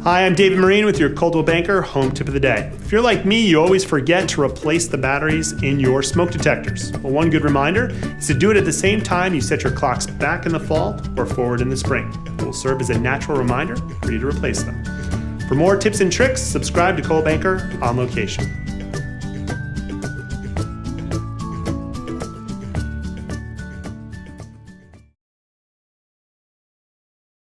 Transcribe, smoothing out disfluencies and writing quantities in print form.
Hi, I'm David Marine with your Coldwell Banker Home Tip of the Day. If you're like me, you always forget to replace the batteries in your smoke detectors. Well, one good reminder is to do it at the same time you set your clocks back in the fall or forward in the spring. It will serve as a natural reminder for you to replace them. For more tips and tricks, subscribe to Coldwell Banker on Location.